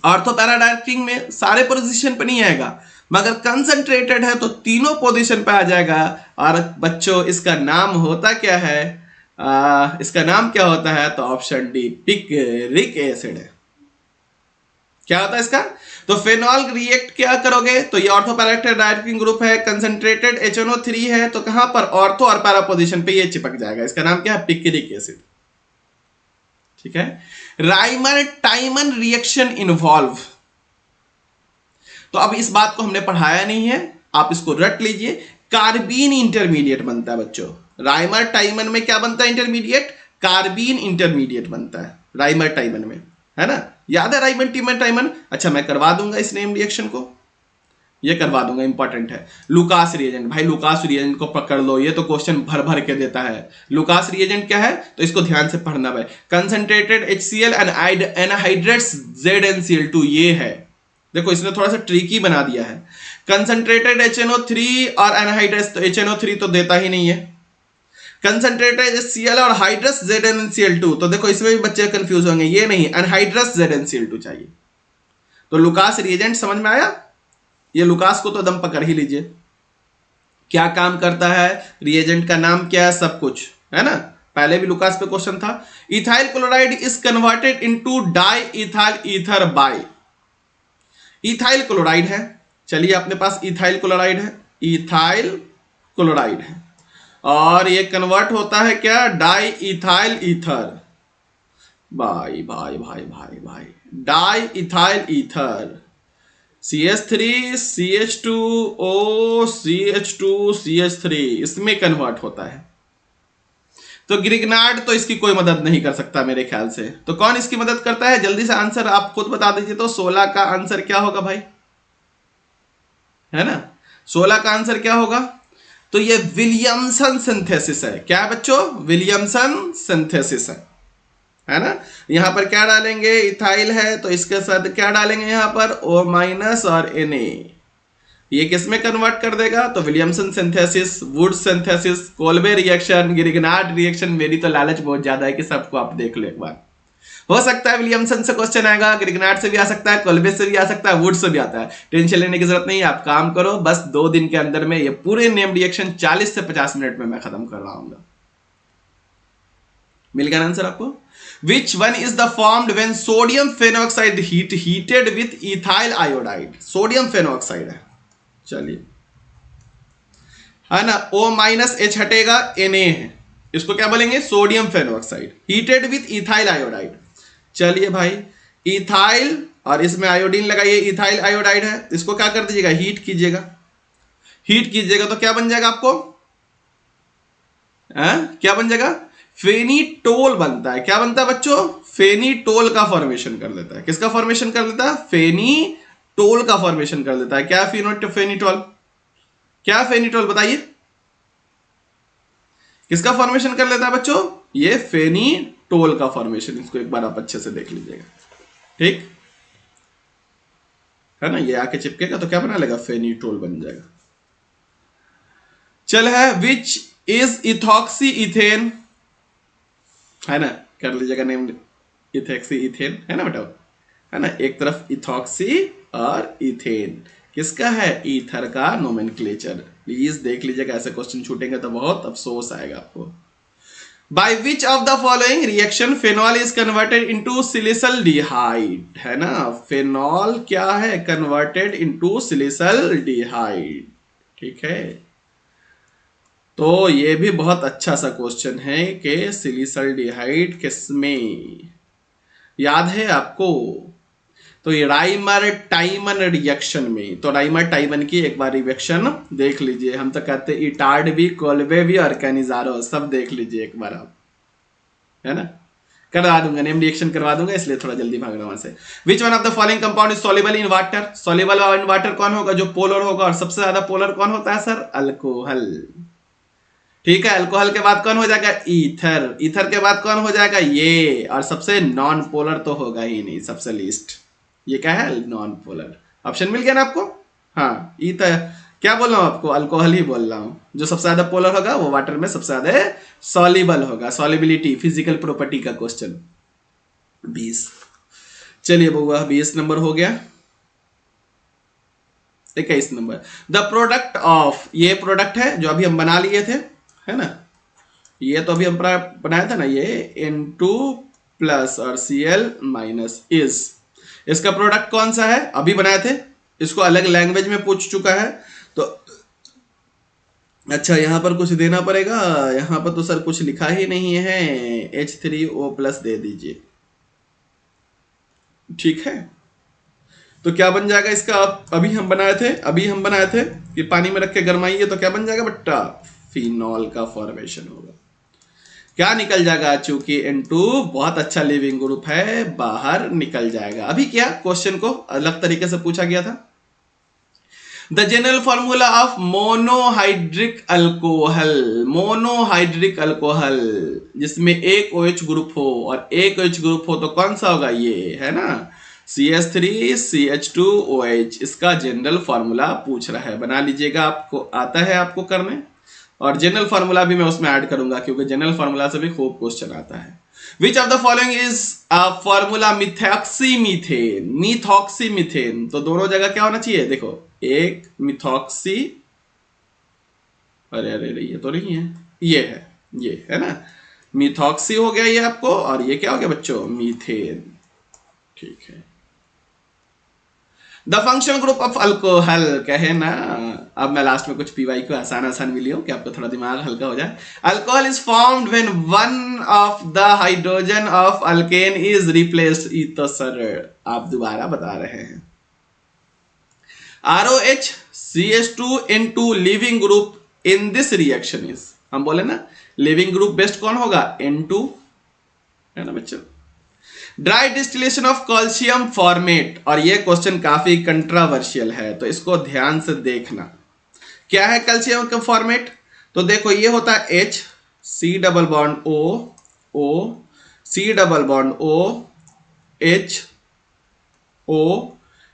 ऑर्थो पैरा डायरेक्टिंग में सारे पोजीशन पे नहीं आएगा, मगर कंसंट्रेटेड है तो तीनों पोजीशन पे आ जाएगा। और बच्चों इसका नाम होता क्या है, इसका नाम क्या होता है, तो ऑप्शन डी पिक्रिक एसिड है। क्या होता है इसका, तो फेनॉल रिएक्ट क्या करोगे, तो ये ऑर्थो पैरा डायरेक्टिंग ग्रुप है, कंसंट्रेटेड HNO3 है, तो कहां पर, ऑर्थो और पैरा पोजीशन पे ये चिपक जाएगा, इसका नाम क्या है, पिक्रिक एसिड। ठीक है, राइमर टाइमन रिएक्शन इन्वॉल्व, तो अब इस बात को हमने पढ़ाया नहीं है, आप इसको रट लीजिए, कार्बीन इंटरमीडिएट बनता है बच्चों, राइमर टाइमन में क्या बनता है, इंटरमीडिएट, कार्बीन इंटरमीडिएट बनता है राइमर टाइमन में, है ना, याद है राइमर टाइमन। अच्छा मैं करवा दूंगा इस नेम रिएक्शन को, ये करवा दूंगा, इंपॉर्टेंट है। लुकास रिएजेंट, भाई लुकास रिएजेंट को पकड़ लो, ये तो क्वेश्चन भर भर के देता है। लुकास रिएजेंट क्या है, तो इसको ध्यान से पढ़ना भाई, कंसंट्रेटेड HCl एंड एनहाइड्रेट्स ZnCl2, ये है, देखो इसने थोड़ा सा ट्रिकी बना दिया है, कंसंट्रेटेड HNO3 और एनहाइड्रेट्स, तो HNO3 तो देता ही नहीं है, कंसंट्रेटेड HCl और हाइड्रस ZnCl2, तो देखो इसमें भी बच्चे कंफ्यूज होंगे, ये नहीं, एनहाइड्रस ZnCl2 चाहिए। तो लुकास रिएजेंट समझ में आया, ये लुकास को तो दम पकड़ ही लीजिए, क्या काम करता है, रिएजेंट का नाम क्या है, सब कुछ है ना, पहले भी लुकास पे क्वेश्चन था। Ethyl chloride is converted into diethyl ether by, ethyl chloride है, चलिए अपने पास इथाइल क्लोराइड है, इथाइल क्लोराइड है, और ये कन्वर्ट होता है क्या, डाई इथाइल ईथर, भाई भाई भाई भाई भाई, di ethyl ether, CH3 CH2O CH2 CH3, इसमें कन्वर्ट होता है। तो ग्रिग्नार्ड तो इसकी कोई मदद नहीं कर सकता मेरे ख्याल से, तो कौन इसकी मदद करता है, जल्दी से आंसर आप खुद बता दीजिए, तो 16 का आंसर क्या होगा भाई, है ना, 16 का आंसर क्या होगा, तो ये विलियमसन सिंथेसिस है, क्या है बच्चों, विलियमसन सिंथेसिस है ना। यहां पर क्या डालेंगे, इथाइल है, तो इसके साथ क्या डालेंगे यहां पर O- और Na, ये किस में कन्वर्ट कर देगा, तो Williamson synthesis, would synthesis, Kolbe reaction, Grignard reaction. मेरी तो लालच बहुत ज्यादा है कि सबको आप देख लो एक बार, हो सकता है विलियमसन से क्वेश्चन आएगा, ग्रिग्नार्ड से भी आ सकता है, कोल्बे से भी आ सकता है, वुड से भी आता है, टेंशन लेने की जरूरत नहीं है, आप काम करो, बस 2 दिन के अंदर में ये पूरे नेम रिएक्शन 40 से 50 मिनट में मैं खत्म कर रहा हूं। मिल गया आंसर आपको। Which one is the formed when sodium phenoxide heated with ethyl iodide? Sodium phenoxide है, चलिए है ना, O- हटेगा, Na है, इसको क्या बोलेंगे, sodium phenoxide, heated with ethyl iodide. चलिए भाई, इथाइल और इसमें आयोडीन लगाइए, इथाइल आयोडाइड है, इसको क्या कर दीजिएगा, हीट कीजिएगा, हीट कीजिएगा तो क्या बन जाएगा आपको, क्या बन जाएगा, फेनीटोल बनता है, क्या बनता है बच्चों, फेनीटोल का फॉर्मेशन कर देता है, किसका फॉर्मेशन कर देता है, फेनीटोल का फॉर्मेशन कर देता है। क्या फेनीटोल, क्या फेनीटोल बताइए, किसका फॉर्मेशन कर लेता है बच्चों, ये फेनीटोल का फॉर्मेशन, इसको एक बार आप अच्छे से देख लीजिएगा, ठीक है ना, ये आके चिपकेगा तो क्या बना लेगा, फेनीटोल बन जाएगा। चल है, विच इज इथॉक्सी इथेन, है ना, कर लीजिएगा नेम, इथेक्सी इथेन है ना बेटा, है ना, एक तरफ इथॉक्सी और इथेन, किसका है, ईथर का नोमेनक्लेचर। प्लीज देख लीजिएगा, ऐसे क्वेश्चन छूटेंगे तो बहुत अफसोस आएगा आपको। By which of the following reaction phenol is converted into salicylaldehyde, है ना, फेनॉल क्या है, कन्वर्टेड इनटू सिलिसल्डिहाइड, ठीक है। तो ये भी बहुत अच्छा सा क्वेश्चन है कि सिलिसल्डिहाइड किसमें, याद है आपको, तो ये राइमर टाइमन रिएक्शन में, तो राइमर टाइमन की एक बार रिएक्शन देख लीजिए, हम तो कहते हैं इटार्ड भी, कोल्बे भी और कैनिजारो, सब देख लीजिए एक बार आप, है ना, करवा दूंगा, नेम रिएक्शन करवा दूंगा, इसलिए थोड़ा जल्दी भाग रहा हूं वहां से। Which one of the following compound is soluble in water? Soluble in water कौन होगा? जो पोलर होगा, और सबसे ज्यादा पोलर कौन होता है सर? अल्कोहल। ठीक है, अल्कोहल के बाद कौन हो जाएगा? ईथर। ईथर के बाद कौन हो जाएगा? ये। और सबसे नॉन पोलर तो होगा ही नहीं, सबसे लीस्ट। ये क्या है? Non polar. ऑप्शन मिल गया ना आपको? हाँ, ईथर। क्या बोल रहा हूं आपको? अल्कोहल ही बोल रहा हूं। जो सबसे ज्यादा पोलर होगा वो वाटर में सबसे ज्यादा सॉल्युबल होगा। सॉल्युबिलिटी, फिजिकल प्रॉपर्टी का क्वेश्चन 20। चलिए बउआ, 20 नंबर हो गया। 21 नंबर, द प्रोडक्ट ऑफ, ये प्रोडक्ट है जो अभी हम बना लिए थे, है ना, ये तो अभी हम बनाया था ना, ये N2 प्लस और Cl माइनस इज, इसका प्रोडक्ट कौन सा है? अभी बनाए थे, इसको अलग लैंग्वेज में पूछ चुका है तो अच्छा यहां पर कुछ देना पड़ेगा। यहां पर तो सर कुछ लिखा ही नहीं है, H3O प्लस दे दीजिए। ठीक है, तो क्या बन जाएगा इसका? अभी हम बनाए थे कि पानी में रख के गरमाइए तो क्या बन जाएगा बट्टा? फिनॉल का फॉर्मेशन होगा। क्या निकल जाएगा? चूंकि N2 बहुत अच्छा लिविंग ग्रुप है, बाहर निकल जाएगा। अभी क्या क्वेश्चन को अलग तरीके से पूछा गया था। The general formula of monohydric alcohol, monohydric alcohol जिसमें एक OH ग्रुप हो, और एक OH ग्रुप हो तो कौन सा होगा? ये है ना, CH3CH2OH। इसका जनरल फॉर्मूला पूछ रहा है, बना लीजिएगा। आपको आता है आपको करने, और जनरल फार्मूला भी मैं उसमें ऐड करूंगा, क्योंकि जनरल फार्मूला से भी खूब क्वेश्चन आता है। Which of the following is a formula methoxymethane? Methoxymethane, तो दोनों जगह क्या होना चाहिए? देखो, एक मिथॉक्सी, अरे अरे अरे ये तो नहीं है, ये है ना, मिथॉक्सी हो गया ये आपको, और ये क्या हो गया बच्चों? मीथेन। ठीक है, the functional group of alcohol, कहे ना, अब मैं लास्ट में कुछ पीवाई को आसान मिली हूं कि आपको थोड़ा दिमाग हल्का हो जाए। Alcohol is formed when one of the hydrogen of alkane is replaced. तो सर आप दोबारा बता रहे हैं, ROH CH2N2 leaving group in this reaction is, हम बोले ना लिविंग ग्रुप बेस्ट कौन होगा? N2, है ना बच्चों। Dry distillation of calcium formate, और ये क्वेश्चन काफी कंट्रोवर्शियल है तो इसको ध्यान से देखना। क्या है कैल्शियम का फॉर्मेट? तो देखो, ये होता है H, C double bond O, O, C double bond O, H, O,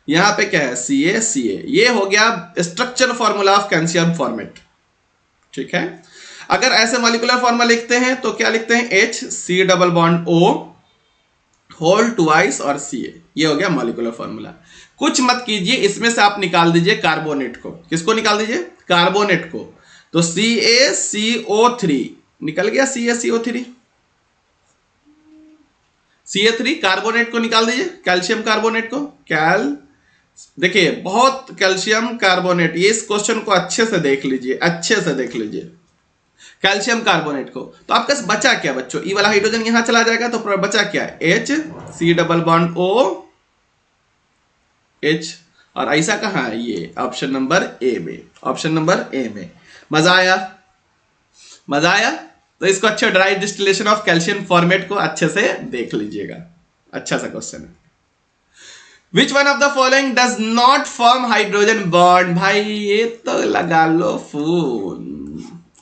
यहां पे क्या है? Ca, Ca। ये हो गया structure formula of calcium formate. ठीक है, अगर ऐसे मॉलिक्यूलर फॉर्मूला लिखते हैं तो क्या लिखते हैं? H, C double bond O, whole twice और Ca। ये हो गया मॉलिक्यूलर फॉर्मूला। कुछ मत कीजिए, इसमें से आप निकाल दीजिए कार्बोनेट को। किसको निकाल दीजिए? कार्बोनेट को। तो CaCO3 निकल गया, CaCO3, Ca3 कार्बोनेट को निकाल दीजिए, कैल्शियम कार्बोनेट को। देखिए, बहुत कैल्शियम कार्बोनेट, ये इस क्वेश्चन को अच्छे से देख लीजिए, अच्छे से देख लीजिए कैल्शियम कार्बोनेट को। तो आपका बचा क्या बच्चों? ई वाला हाइड्रोजन यहां चला जाएगा तो बचा क्या? H, C double bond O, H, और ऐसा कहां है? ये ऑप्शन नंबर ए में, ऑप्शन नंबर ए में। मजा आया? मजा आया? तो इसको अच्छे dry distillation of calcium formate को अच्छे से देख लीजिएगा, अच्छा सा क्वेश्चन है। Which one of the following does not form hydrogen bond? भाई ये तो लगा लो फून,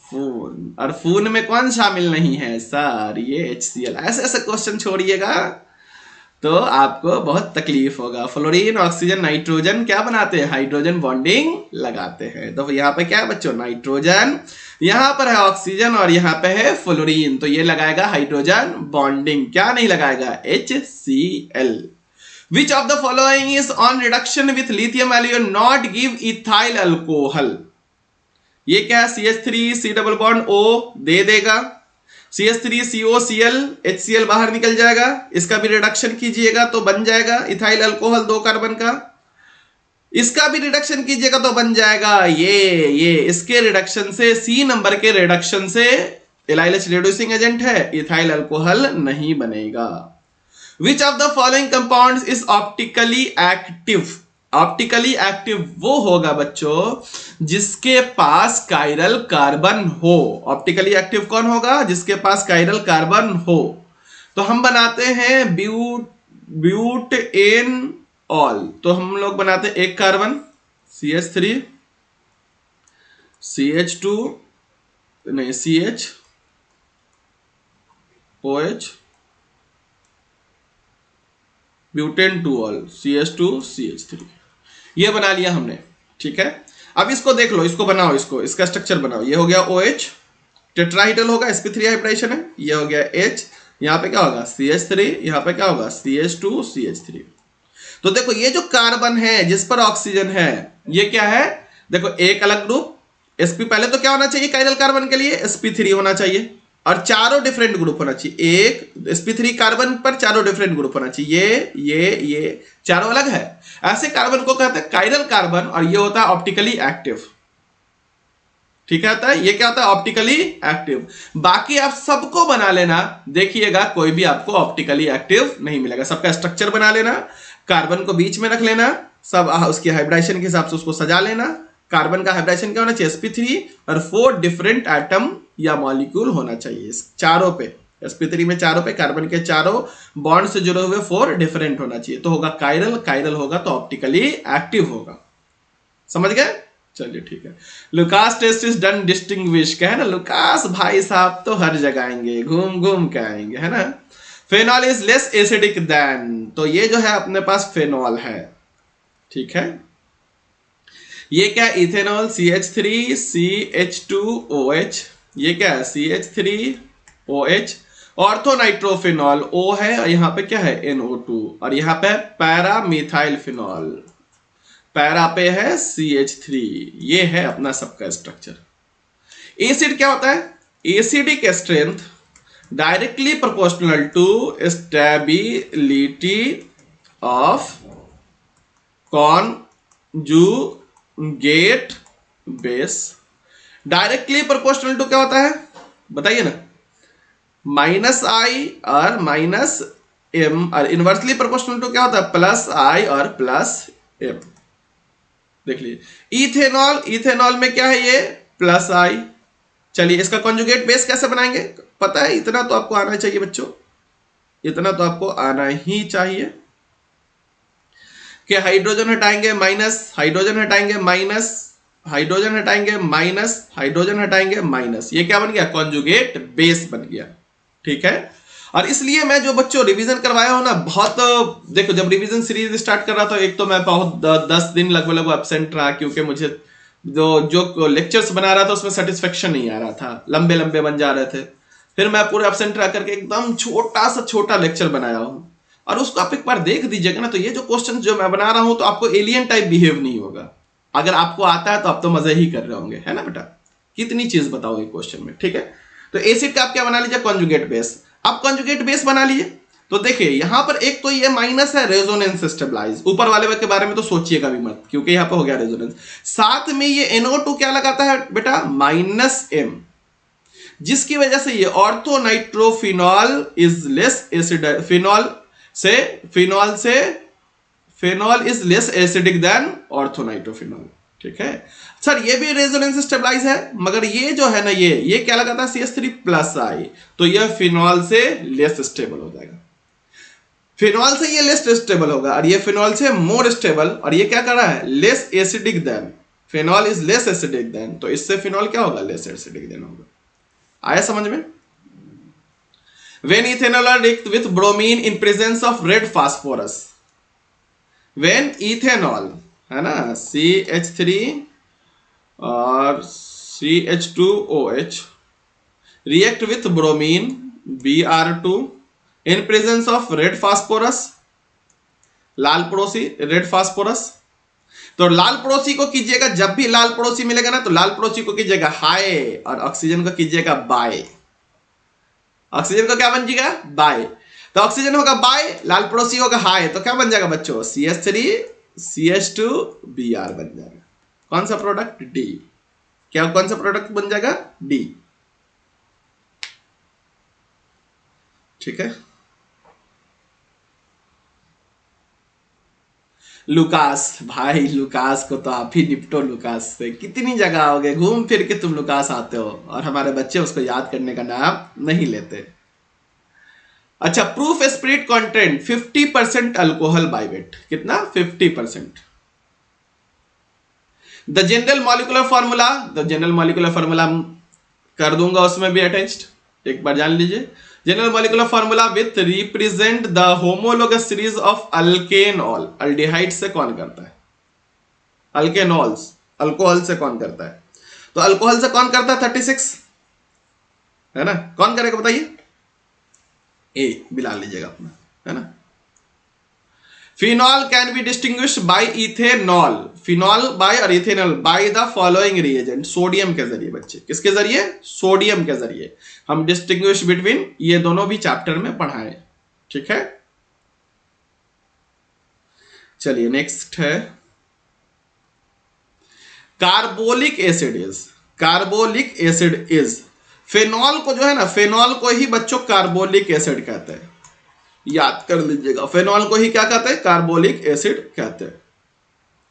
फून, और फून में कौन शामिल नहीं है सर? ये HCl। ऐसे ऐसे क्वेश्चन छोड़िएगा तो आपको बहुत तकलीफ होगा। फ्लोरीन, ऑक्सीजन, नाइट्रोजन क्या बनाते हैं? हाइड्रोजन बॉन्डिंग लगाते हैं। तो यहाँ पे क्या है बच्चों? नाइट्रोजन, यहाँ पर है ऑक्सीजन, और यहाँ पे है फ्लोरीन, तो ये लगाएगा हाइड्रोजन बॉन्डिंग। क्या नहीं लगाएगा? HCl। Which of the following is on reduction with lithium aluminium not give ethyl alcohol? ये क्या है? CH3 C double bond O दे देगा, CH3COCl, HCl बाहर निकल जाएगा, इसका भी रिडक्शन कीजिएगा तो बन जाएगा इथाइल अल्कोहल 2 कार्बन का। इसका भी रिडक्शन कीजिएगा तो बन जाएगा ये इसके रिडक्शन से, C नंबर के रिडक्शन से, एलाइलस रिड्यूसिंग एजेंट है, इथाइल अल्कोहल नहीं बनेगा। विच of the following compounds is optically active? Optically active वो होगा बच्चों जिसके पास कायरल कार्बन हो। ऑप्टिकली एक्टिव कौन होगा? जिसके पास कायरल कार्बन हो। तो हम बनाते हैं ब्यूट एन ऑल, तो हम लोग बनाते हैं एक कार्बन CH3 CH2 नहीं CHOH butane 2 all CH2 CH3, ये बना लिया हमने। ठीक है, अब इसको देख लो, इसको बनाओ, इसका स्ट्रक्चर बनाओ। ये हो गया OH, टेट्राहीड्रल होगा, sp3 हाइब्रिडाइजेशन है। ये हो गया H, यहाँ पे क्या होगा CH3, यहाँ पे क्या होगा CH2 CH3। तो देखो ये जो कार्बन है जिस पर ऑक्सीजन है, ये क्या है, देखो एक अलग ग्रुप sp, पहले तो क्या होना चाहिए कायरल कार्बन के लिए sp3 होना चाहिए, और चारों डिफरेंट ग्रुप होना चाहिए। एक sp3 कार्बन पर चारों डिफरेंट ग्रुप होना चाहिए, ये चारों अलग है। ऐसे कार्बन को कहते हैं कायरल कार्बन, और ये होता है ऑप्टिकली एक्टिव। ठीक है, ये क्या होता है ऑप्टिकली एक्टिव। बाकी आप सबको बना लेना, देखिएगा कोई भी आपको ऑप्टिकली एक्टिव नहीं मिलेगा। सबका स्ट्रक्चर बना लेना, कार्बन को बीच में रख लेना, सब उसकी हाइब्रिडाइजेशन के हिसाब से उसको सजा लेना। कार्बन का हाइब्रिडाइजेशन क्या होना चाहिए sp3, और 4 डिफरेंट एटम या मॉलिक्यूल होना चाहिए चारों पे। sp3 में चारों पे कार्बन के चारों बॉन्ड से जुड़े हुए 4 डिफरेंट होना चाहिए, तो होगा कायरल। कायरल होगा तो ऑप्टिकली एक्टिव होगा। समझ गए? चलिए ठीक है। Lucas test is done distinguish, कहे ना लुकास भाई साहब तो हर जगह आएंगे, घूम घूम के आएंगे, है ना। Phenol is less acidic then, तो ये जो है अपने पास फेनॉल है। ठीक है, ये क्या है इथेनॉल CH3 CH2OH, ये क्या है CH3OH। ऑर्थोनाइट्रोफिनॉल O है, और यहां पे क्या है NO2, और यहां पे पैरा मिथाइल फिनॉल, पैरा पे है CH3। ये है अपना सबका स्ट्रक्चर। एसिड क्या होता है, acidic strength directly proportional to stability of conjugate base. Directly proportional to क्या होता है बताइए ना, -I और -M, और इनवर्सली प्रोपोर्शनल टू क्या होता है +I और +M। देख लीजिए इथेनॉल, इथेनॉल में क्या है ये +I। चलिए इसका कॉन्जुगेट बेस कैसे बनाएंगे, पता है, इतना तो आपको आना चाहिए बच्चों, इतना तो आपको आना ही चाहिए कि हाइड्रोजन हटाएंगे माइनस, हाइड्रोजन हटाएंगे माइनस, हाइड्रोजन हटाएंगे माइनस, हाइड्रोजन हटाएंगे माइनस, ये क्या बन गया कॉन्जुगेट बेस बन गया। ठीक है, और इसलिए मैं जो बच्चों रिवीजन करवाया हूं ना, बहुत देखो जब रिवीजन सीरीज स्टार्ट कर रहा था, एक तो मैं बहुत 10 दिन लगभग एब्सेंट रहा, क्योंकि मुझे जो लेक्चर्स बना रहा था उसमें सेटिस्फेक्शन नहीं आ रहा था, लंबे लंबे बन जा रहे थे। फिर मैं पूरे एब्सेंट रह करके एकदम छोटा सा छोटा लेक्चर बनाया हूं, और उसको आप एक बार देख दीजिएगा ना, तो ये जो क्वेश्चन जो मैं बना रहा हूं तो आपको एलियन टाइप बिहेव नहीं होगा। अगर आपको आता है तो आप तो मजे ही कर रहे होंगे, है ना बेटा, कितनी चीज बताओगे क्वेश्चन में। ठीक है, तो एसिड का आप क्या बना लीजिए कॉन्जुगेट बेस। अब कॉन्जुगेट बेस बना लिए तो देखिए यहां पर एक तो ये माइनस है रेजोनेंस स्टेबलाइज, ऊपर वाले के बारे में तो सोचिएगा भी मत, क्योंकि यहां पर हो गया रेजोनेंस। साथ में ये NO2 क्या लगाता है बेटा -M, जिसकी वजह से ये orthonitrophenol is less acid, phenol is less acidic then orthonitrophenol. ठीक है सर, ये भी रेजोनेंस स्टेबलाइज है, मगर ये जो है ना ये क्या लगाता है CH3+I, तो ये फिनॉल से लेस स्टेबल हो जाएगा। फिनॉल से ये लेस स्टेबल होगा, और ये फिनॉल से मोर स्टेबल, और ये क्या कर रहा है less acidic then, phenol is less acidic then, तो इससे फिनॉल क्या होगा लेस एसिडिक देन होगा। आया समझ में? When ethanol are reacted with bromine in presence of red phosphorus, when ethanol है ना CH3 और CH2OH react with bromine Br2 in presence of red phosphorus, लाल पड़ोसी रेड फास्फोरस, तो लाल पड़ोसी को कीजिएगा, जब भी लाल पड़ोसी मिलेगा ना तो लाल पड़ोसी को कीजिएगा हाई, और ऑक्सीजन को कीजिएगा बाय। ऑक्सीजन को क्या बन जाएगा बाय, तो ऑक्सीजन होगा बाय, लाल पड़ोसी होगा हाई, तो क्या बन जाएगा बच्चों CH3 CH2 Br बन जाएगा। कौन सा प्रोडक्ट D, क्या कौन सा प्रोडक्ट बन जाएगा D। ठीक है, लुकास भाई, लुकास को तो आप ही निपटो, लुकास से कितनी जगह आओगे, घूम फिर के तुम लुकास आते हो, और हमारे बच्चे उसको याद करने का नाम नहीं लेते। अच्छा, proof spirit content 50% alcohol by weight, कितना 50%। The general molecular formula, the general molecular formula कर दूंगा उसमें भी अटैच्ड, एक बार जान लीजिए। General molecular formula with represent the homologous series of alkanol, aldehyde से कौन करता है, अल्केनॉल्स, अल्कोहल से कौन करता है, तो अल्कोहल से कौन करता है 36, है ना, कौन करेगा बताइए, ए मिला लीजिएगा अपना, है ना। Phenol can be distinguish by ethanol, phenol by और ethanol by the following reagent, sodium के जरिए, बच्चे किसके जरिए, सोडियम के जरिए हम डिस्टिंग्विश बिटवीन, ये दोनों भी चैप्टर में पढ़ाए, ठीक है। चलिए नेक्स्ट है carbolic acid is, carbolic acid is, phenol को जो है ना, फेनॉल को ही बच्चों कार्बोलिक एसिड कहते हैं, याद कर लीजिएगा, फेनॉल को ही क्या कहते हैं, कार्बोलिक एसिड कहते हैं।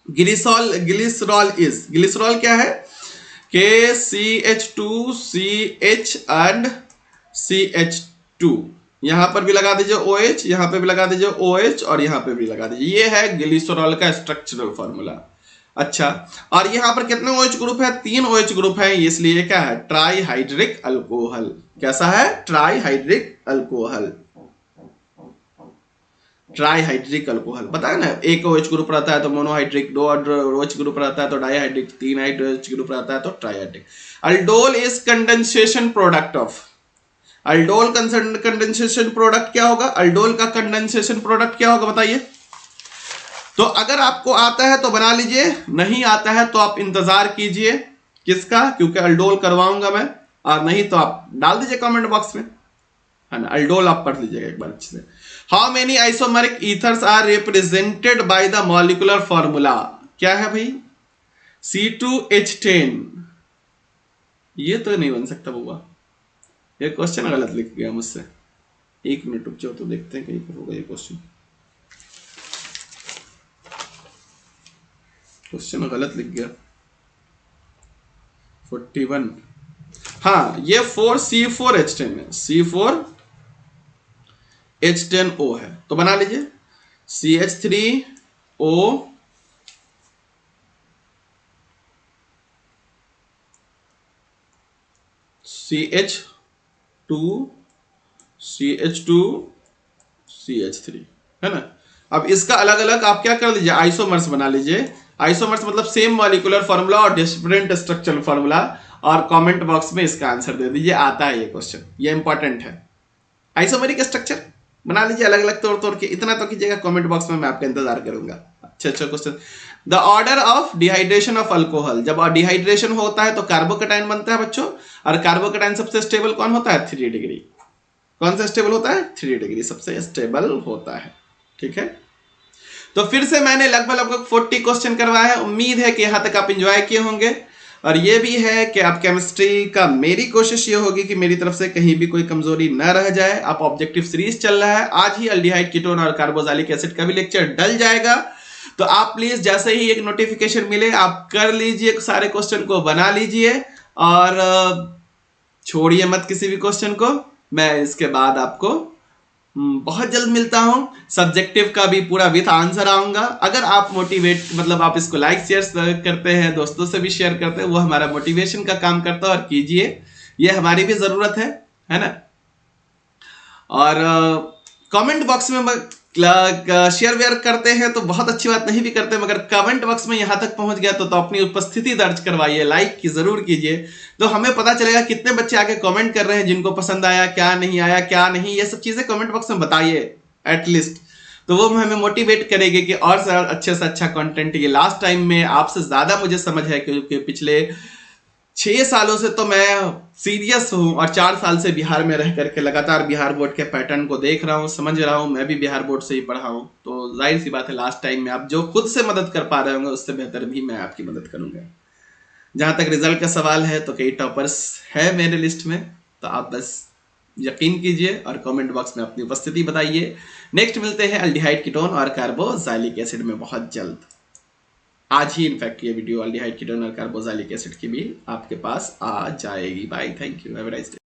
ग्लिसरॉल, ग्लिसरॉल इज, ग्लिसरॉल क्या है, KCH2CH एंड CH2, यहां पर भी लगा दीजिए OH, यहां पे भी लगा दीजिए OH और यहां पे भी लगा दीजिए, ये है ग्लिसरॉल का स्ट्रक्चरल फॉर्मूला। अच्छा, और यहां पर कितने OH ग्रुप है, 3 OH ग्रुप है, इसलिए क्या है, ट्राईहाइड्रिक अल्कोहल, कैसा है, ट्राईहाइड्रिक अल्कोहल, ट्राईहाइड्रिक अल्कोहल, बताया ना, एक OH ग्रुप रहता है तो मोनोहाइड्रिक, 2 OH ग्रुप रहता है तो डाईहाइड्रिक, 3 OH ग्रुप रहता है तो trihydric. Aldol is condensation product of, aldol condensation product क्या होगा, अल्डोल का कंडेंसेशन प्रोडक्ट क्या होगा बताइए। तो अगर आपको आता है तो बना लीजिए, नहीं आता है तो आप इंतजार कीजिए किसका, क्योंकि अल्डोल करवाऊंगा मैं, और नहीं तो आप डाल दीजिए कमेंट बॉक्स में, है ना। अल्डोल आप पढ़ लीजिएगा एक बार अच्छे से। How many isomeric ethers are represented by the molecular formula, क्या है भाई, C2H10, ये तो नहीं बन सकता बुआ, ये क्वेश्चन गलत लिख गया मुझसे, एक मिनट रुक जाओ तो देखते हैं कहीं पर होगा ये क्वेश्चन, क्वेश्चन गलत लिख गया, 41, हाँ ये 4C4H10 है, C4H10O है, तो बना लीजिए CH3O CH2 CH2 CH3, है ना। अब इसका अलग अलग आप क्या कर लीजिए, आइसोमर्स बना लीजिए, आइसोमर्स मतलब सेम मॉलिक्यूलर फॉर्मूला और डिफरेंट स्ट्रक्चरल फॉर्मूला, और कमेंट बॉक्स में इसका आंसर दे दीजिए, आता है ये क्वेश्चन, ये इंपॉर्टेंट है। आइसोमेरिक स्ट्रक्चर बना लीजिए अलग अलग तोड़ तोड़ के, इतना तो कीजिएगा, कमेंट बॉक्स में मैं आपका इंतजार करूंगा। अच्छा question, the order of dehydration of alcohol, जब डिहाइड्रेशन होता है तो कार्बोकेटाइन बनता है बच्चों, और कार्बोकेटाइन सबसे स्टेबल कौन होता है, 3 डिग्री, कौन सा स्टेबल होता है, 3 डिग्री सबसे स्टेबल होता है, ठीक है। तो फिर से मैंने लगभग 40 क्वेश्चन करवाए हैं, उम्मीद है कि यहां तक आप एंजॉय किए होंगे, और ये भी है कि आप केमिस्ट्री का, मेरी कोशिश ये होगी कि मेरी तरफ से कहीं भी कोई कमजोरी न रह जाए। आप ऑब्जेक्टिव सीरीज चल रहा है, आज ही अल्डिहाइड कीटोन और कार्बोक्सिलिक एसिड का भी लेक्चर डल जाएगा, तो आप प्लीज जैसे ही एक नोटिफिकेशन मिले आप कर लीजिए, सारे क्वेश्चन को बना लीजिए और छोड़िए मत किसी भी क्वेश्चन को। मैं इसके बाद आपको बहुत जल्द मिलता हूं, सब्जेक्टिव का भी पूरा विथ आंसर आऊंगा। अगर आप मोटिवेट, मतलब आप इसको लाइक शेयर करते हैं, दोस्तों से भी शेयर करते हैं, वो हमारा मोटिवेशन का काम करता है, और कीजिए, ये हमारी भी जरूरत है ना। और कमेंट बॉक्स में शेयर वेयर करते हैं तो बहुत अच्छी बात, नहीं भी करते मगर कमेंट बॉक्स में यहां तक पहुंच गया तो अपनी उपस्थिति दर्ज करवाइए, लाइक की जरूर कीजिए, तो हमें पता चलेगा कितने बच्चे आके कमेंट कर रहे हैं, जिनको पसंद आया, क्या नहीं आया, क्या नहीं, ये सब चीजें कमेंट बॉक्स में बताइए एटलीस्ट, तो वो हमें मोटिवेट करेगी कि और अच्छे से अच्छा कंटेंट। ये लास्ट टाइम में आपसे ज्यादा मुझे समझ है, क्योंकि पिछले 6 सालों से तो मैं सीरियस हूं, और 4 साल से बिहार में रह करके लगातार बिहार बोर्ड के पैटर्न को देख रहा हूं, समझ रहा हूं, मैं भी बिहार बोर्ड से ही पढ़ा हूं, तो जाहिर सी बात है लास्ट टाइम में आप जो खुद से मदद कर पा रहे होंगे उससे बेहतर भी मैं आपकी मदद करूंगा। जहां तक रिजल्ट का सवाल है तो कई टॉपर्स है मेरे लिस्ट में, तो आप बस यकीन कीजिए और कमेंट बॉक्स में अपनी उपस्थिति बताइए। नेक्स्ट मिलते हैं अल्डिहाइड कीटोन और कार्बोक्सिलिक एसिड में बहुत जल्द। आज ही इनफैक्ट ये वीडियो अल्डिहाइड कीटोन और कार्बोक्सिलिक एसिड की भी आपके पास आ जाएगी। Bye, thank you, have a nice day.